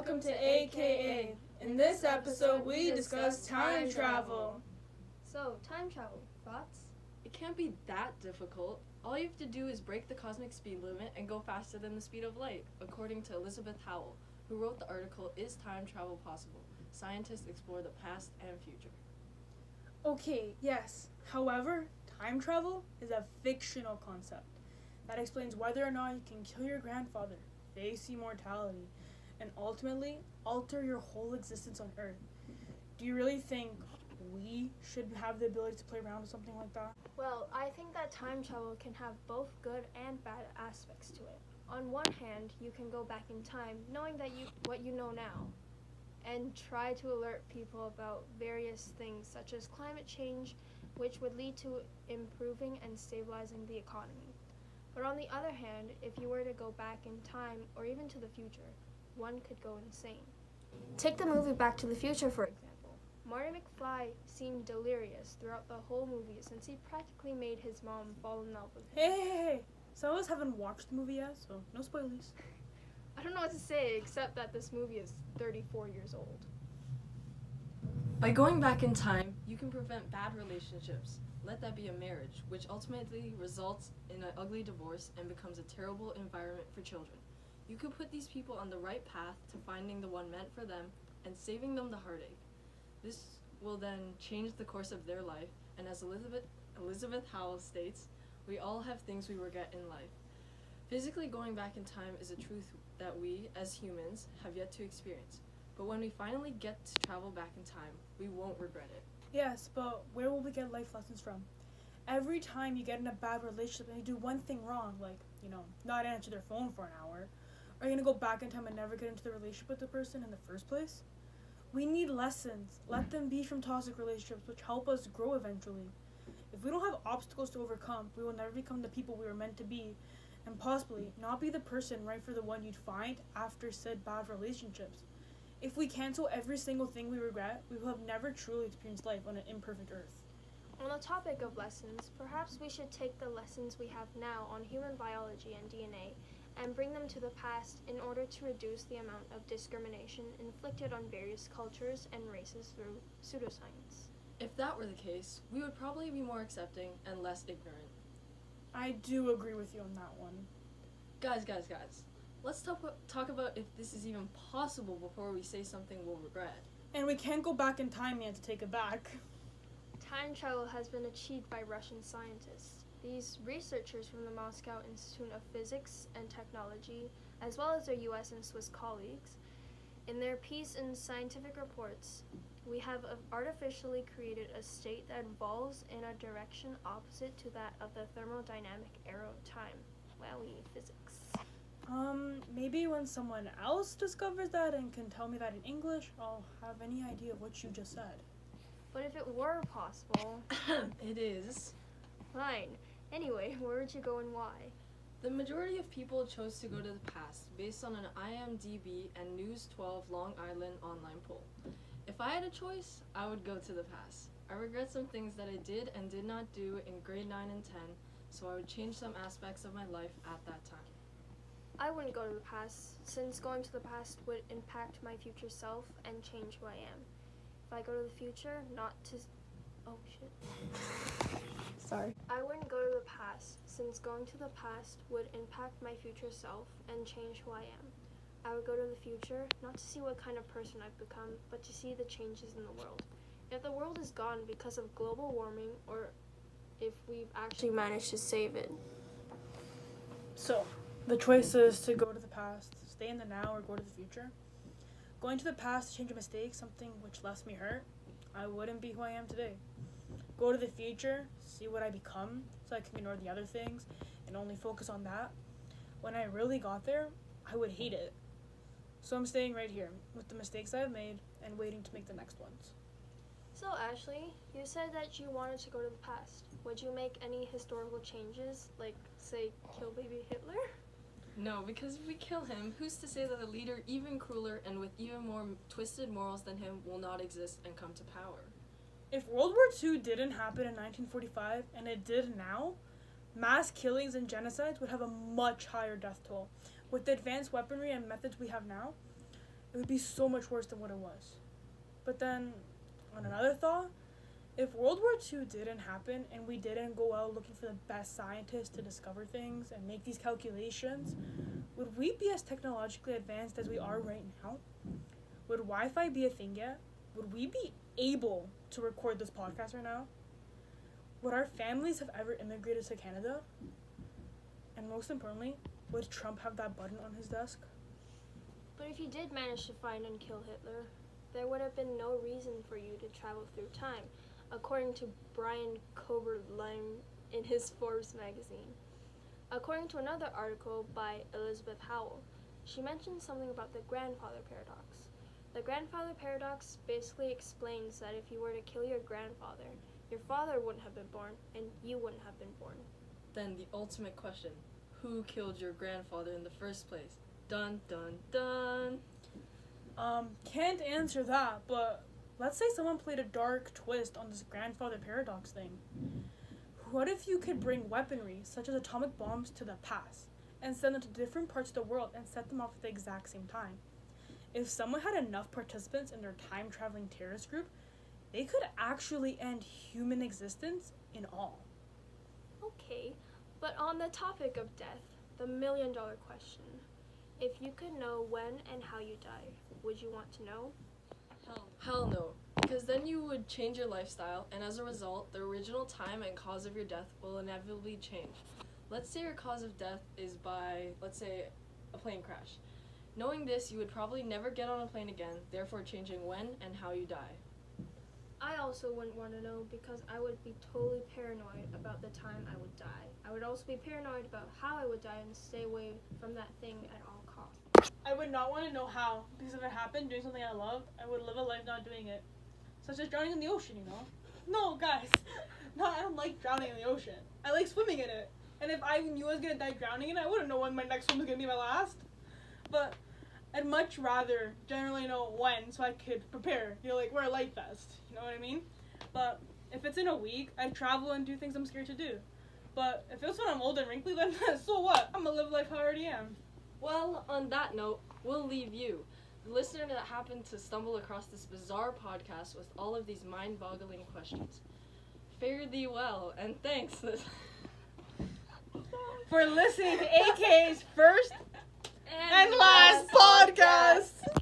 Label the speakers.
Speaker 1: Welcome to AKA. In this episode, we discuss time travel.
Speaker 2: So, time travel, thoughts?
Speaker 3: It can't be that difficult. All you have to do is break the cosmic speed limit and go faster than the speed of light, according to Elizabeth Howell, who wrote the article, Is Time Travel Possible? Scientists explore the past and future.
Speaker 1: Okay, yes. However, time travel is a fictional concept that explains whether or not you can kill your grandfather, face immortality, and ultimately alter your whole existence on Earth. Do you really think we should have the ability to play around with something like that?
Speaker 2: Well, I think that time travel can have both good and bad aspects to it. On one hand, you can go back in time knowing that what you know now and try to alert people about various things such as climate change, which would lead to improving and stabilizing the economy. But on the other hand, if you were to go back in time or even to the future, one could go insane. Take the movie Back to the Future, for example. Marty McFly seemed delirious throughout the whole movie since he practically made his mom fall in love with him.
Speaker 1: Hey. Some of us haven't watched the movie yet, so no spoilers.
Speaker 2: I don't know what to say except that this movie is 34 years old.
Speaker 3: By going back in time, you can prevent bad relationships. Let that be a marriage, which ultimately results in an ugly divorce and becomes a terrible environment for children. You could put these people on the right path to finding the one meant for them and saving them the heartache. This will then change the course of their life, and as Elizabeth Howell states, we all have things we regret in life. Physically going back in time is a truth that we, as humans, have yet to experience. But when we finally get to travel back in time, we won't regret it.
Speaker 1: Yes, but where will we get life lessons from? Every time you get in a bad relationship and you do one thing wrong, like, not answer their phone for an hour, are you going to go back in time and never get into the relationship with the person in the first place? We need lessons. Let them be from toxic relationships, which help us grow eventually. If we don't have obstacles to overcome, we will never become the people we were meant to be, and possibly not be the person right for the one you'd find after said bad relationships. If we cancel every single thing we regret, we will have never truly experienced life on an imperfect Earth.
Speaker 2: On the topic of lessons, perhaps we should take the lessons we have now on human biology and DNA and bring them to the past in order to reduce the amount of discrimination inflicted on various cultures and races through pseudoscience.
Speaker 3: If that were the case, we would probably be more accepting and less ignorant.
Speaker 1: I do agree with you on that one.
Speaker 3: Guys. Let's talk about if this is even possible before we say something we'll regret.
Speaker 1: And we can't go back in time yet to take it back.
Speaker 2: Time travel has been achieved by Russian scientists. These researchers from the Moscow Institute of Physics and Technology, as well as their US and Swiss colleagues, in their piece in Scientific Reports, we have artificially created a state that evolves in a direction opposite to that of the thermodynamic arrow of time. Wowie, physics.
Speaker 1: Maybe when someone else discovers that and can tell me that in English, I'll have any idea of what you just said.
Speaker 2: But if it were possible...
Speaker 3: It is.
Speaker 2: Fine. Anyway, where would you go and why?
Speaker 3: The majority of people chose to go to the past based on an IMDb and News 12 Long Island online poll. If I had a choice, I would go to the past. I regret some things that I did and did not do in grade 9 and 10, so I would change some aspects of my life at that time.
Speaker 2: I wouldn't go to the past, since going to the past would impact my future self and change who I am. If I go to the future, Sorry. I wouldn't go to the past, since going to the past would impact my future self and change who I am. I would go to the future, not to see what kind of person I've become, but to see the changes in the world. If the world is gone because of global warming, or if we've actually managed to save it.
Speaker 1: So, the choice is to go to the past, stay in the now, or go to the future. Going to the past to change a mistake, something which left me hurt, I wouldn't be who I am today. Go to the future, see what I become, so I can ignore the other things and only focus on that. When I really got there, I would hate it. So I'm staying right here with the mistakes I've made and waiting to make the next ones.
Speaker 2: So Ashley, you said that you wanted to go to the past. Would you make any historical changes, like, say, kill baby Hitler?
Speaker 3: No, because if we kill him, who's to say that a leader even crueler and with even more twisted morals than him will not exist and come to power?
Speaker 1: If World War II didn't happen in 1945, and it did now, mass killings and genocides would have a much higher death toll. With the advanced weaponry and methods we have now, it would be so much worse than what it was. But then, on another thought, if World War II didn't happen and we didn't go out looking for the best scientists to discover things and make these calculations, would we be as technologically advanced as we are right now? Would Wi-Fi be a thing yet? Would we be able to record this podcast right now? Would our families have ever immigrated to Canada? And most importantly, would Trump have that button on his desk?
Speaker 2: But if you did manage to find and kill Hitler, there would have been no reason for you to travel through time, according to Brian Coberline in his Forbes magazine. According to another article by Elizabeth Howell, she mentioned something about the grandfather paradox. The grandfather paradox basically explains that if you were to kill your grandfather, your father wouldn't have been born and you wouldn't have been born.
Speaker 3: Then the ultimate question, who killed your grandfather in the first place? Dun dun dun.
Speaker 1: Can't answer that, but let's say someone played a dark twist on this grandfather paradox thing. What if you could bring weaponry, such as atomic bombs, to the past, and send them to different parts of the world and set them off at the exact same time? If someone had enough participants in their time-traveling terrorist group, they could actually end human existence in all.
Speaker 2: Okay, but on the topic of death, the million-dollar question. If you could know when and how you die, would you want to know?
Speaker 3: Hell no. Because then you would change your lifestyle, and as a result, the original time and cause of your death will inevitably change. Let's say your cause of death is by, let's say, a plane crash. Knowing this, you would probably never get on a plane again, therefore changing when and how you die.
Speaker 2: I also wouldn't want to know because I would be totally paranoid about the time I would die. I would also be paranoid about how I would die and stay away from that thing at all costs.
Speaker 1: I would not want to know how, because if it happened doing something I loved, I would live a life not doing it. Such as drowning in the ocean, you know? No, guys. No, I don't like drowning in the ocean. I like swimming in it. And if I knew I was going to die drowning in it, I wouldn't know when my next swim was going to be my last. But I'd much rather generally know when so I could prepare. You know, like wear a life vest. You know what I mean? But if it's in a week, I'd travel and do things I'm scared to do. But if it's when I'm old and wrinkly, then so what? I'm going to live life how I already am.
Speaker 3: Well, on that note, we'll leave you, the listener that happened to stumble across this bizarre podcast with all of these mind-boggling questions. Fare thee well, and thanks
Speaker 1: for listening to AK's first and last podcast.